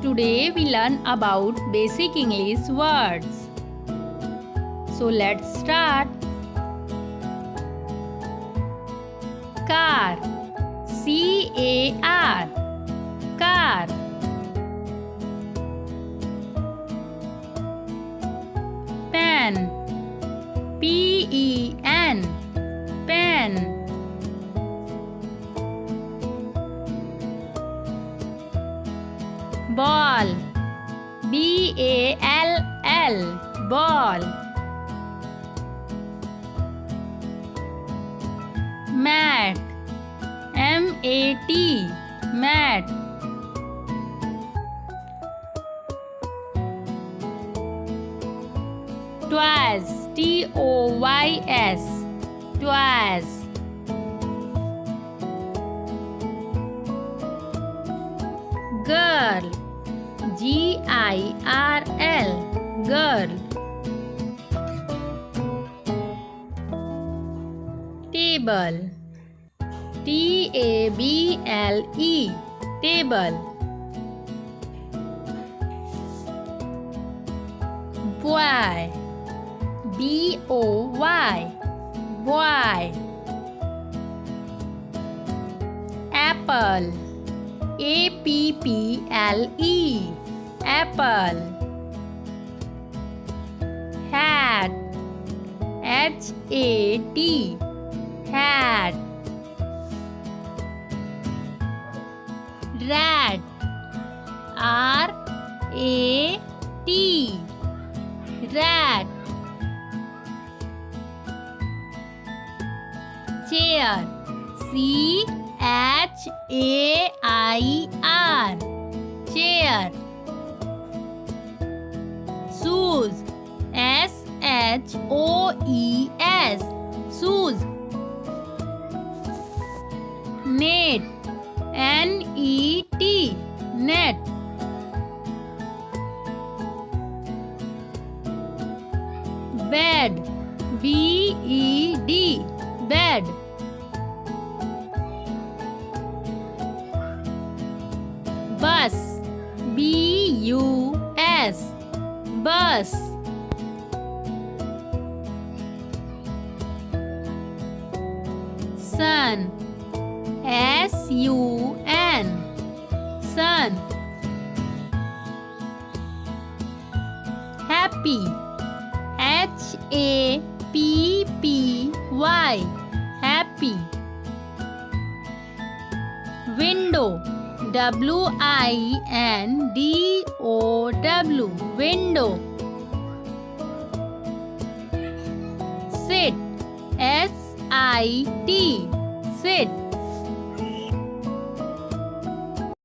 Today we learn about basic English words. So let's start. Car, C-A-R, car. Pen, P-E-N, pen. Ball, B-A-L-L, ball. Mat, M-A-T, mat. Toys, T-O-Y-S, toys. Girl, G-I-R-L, girl. Table, T-A-B-L-E, table. Boy, B-O-Y, boy. Apple, A-P-P-L-E, apple. Hat, H-A-T, hat. Rat, R-A-T, rat. Chair, C-H-A-I-R, chair. Shoes, S-H-O-E-S, shoes. Net, N-E-T, net. Bed, B-E-D, bed. Bus, B-U-S, bus. Sun, S-U-N, sun. Happy, H-A-P-P-Y, happy. Window, W-I-N-D-O-W, window. Sit, S-I-T,